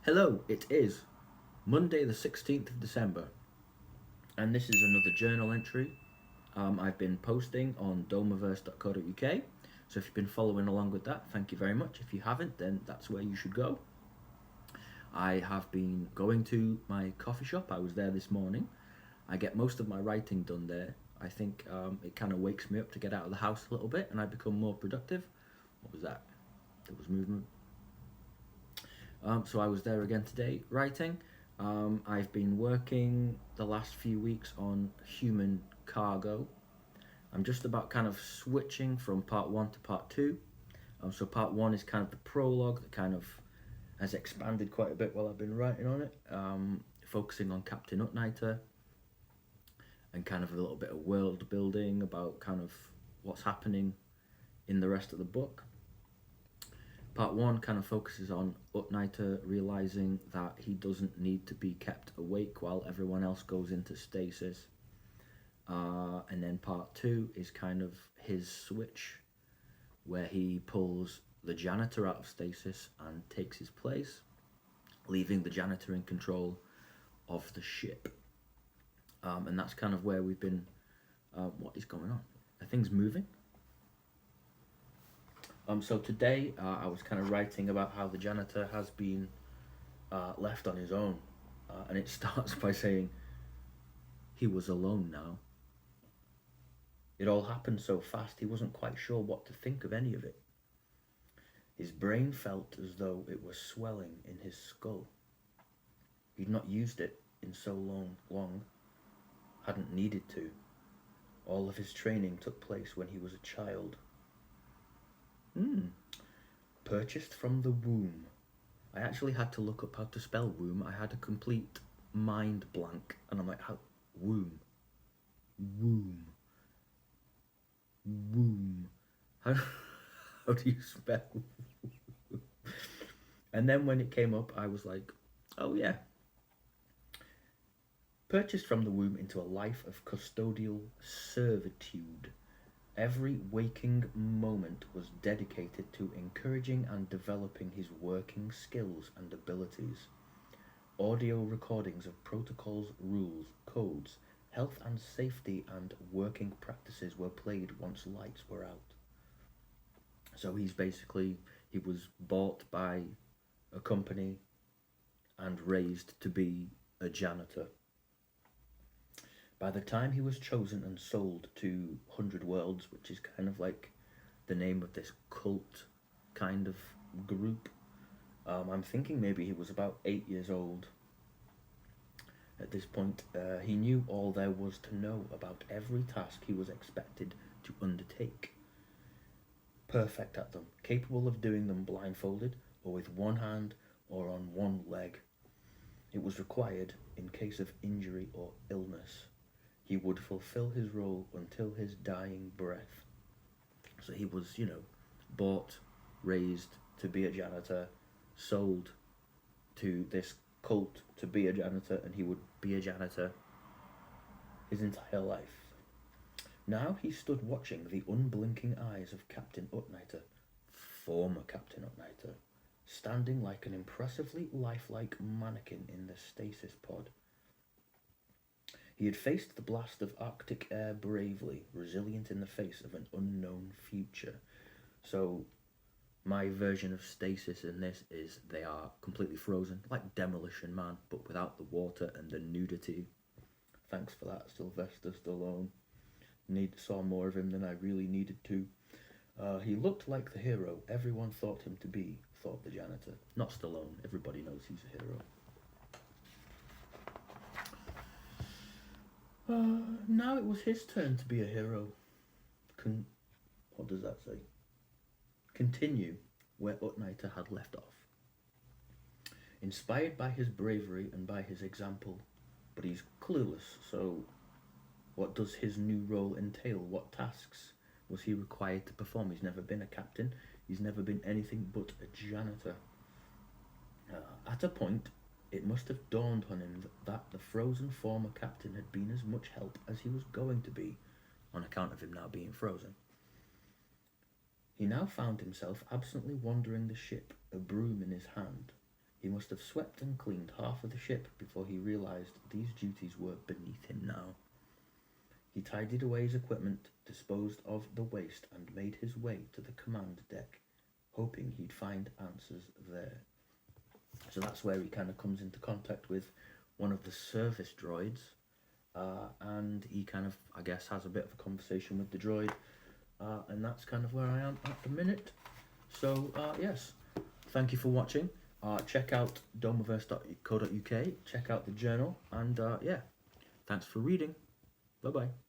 Hello, it is Monday the 16th of December, and this is another journal entry I've been posting on DOMAVerse.co.uk. So if you've been following along with that, thank you very much. If you haven't, then that's where you should go. I have been going to my coffee shop. I was there this morning. I get most of my writing done there. I think it kind of wakes me up to get out of the house a little bit and I become more productive. What was that? There was movement. So I was there again today writing. I've been working the last few weeks on human cargo. I'm just about kind of switching from part one to part two. So part one is kind of the prologue that kind of has expanded quite a bit while I've been writing on it, focusing on Captain Unedited and kind of a little bit of world building about kind of what's happening in the rest of the book. Part one kind of focuses on Unedited realizing that he doesn't need to be kept awake while everyone else goes into stasis. And then part two is kind of his switch, where he pulls the janitor out of stasis and takes his place, leaving the janitor in control of the ship. And that's kind of where we've been. What is going on? Are things moving? So today I was kind of writing about how the janitor has been left on his own. And it starts by saying he was alone now. It all happened so fast he wasn't quite sure what to think of any of it. His brain felt as though it was swelling in his skull. He'd not used it in so long, hadn't needed to. All of his training took place when he was a child. Purchased from the womb. I actually had to look up how to spell womb. I had a complete mind blank. And I'm like, how? Womb. How do you spell? And then when it came up, I was like, oh yeah. Purchased from the womb into a life of custodial servitude. Every waking moment was dedicated to encouraging and developing his working skills and abilities. Audio recordings of protocols, rules, codes, health and safety and working practices were played once lights were out. So he was bought by a company and raised to be a janitor. By the time he was chosen and sold to 100 Worlds, which is kind of like the name of this cult kind of group, I'm thinking maybe he was about 8 years old. At this point, he knew all there was to know about every task he was expected to undertake. Perfect at them, capable of doing them blindfolded, or with one hand, or on one leg. It was required in case of injury or illness. He would fulfill his role until his dying breath. So he was, bought, raised to be a janitor, sold to this cult to be a janitor, and he would be a janitor his entire life. Now he stood watching the unblinking eyes of Captain Unedited, former Captain Unedited, standing like an impressively lifelike mannequin in the stasis pod. He had faced the blast of Arctic air bravely, resilient in the face of an unknown future. So my version of stasis in this is they are completely frozen, like Demolition Man, but without the water and the nudity. Thanks for that, Sylvester Stallone. Saw more of him than I really needed to. He looked like the hero everyone thought him to be, thought the janitor. Not Stallone, everybody knows he's a hero. Now it was his turn to be a hero. What does that say? Continue where Unedited had left off. Inspired by his bravery and by his example, but he's clueless, so what does his new role entail? What tasks was he required to perform? He's never been a captain, he's never been anything but a janitor. At a point, it must have dawned on him that the frozen former captain had been as much help as he was going to be, on account of him now being frozen. He now found himself absently wandering the ship, a broom in his hand. He must have swept and cleaned half of the ship before he realised these duties were beneath him now. He tidied away his equipment, disposed of the waste, and made his way to the command deck, hoping he'd find answers there. So that's where he kind of comes into contact with one of the service droids, and he kind of, I guess, has a bit of a conversation with the droid, and that's kind of where I am at the minute. So, yes, thank you for watching. Check out domaverse.co.uk, check out the journal, and yeah, thanks for reading. Bye-bye.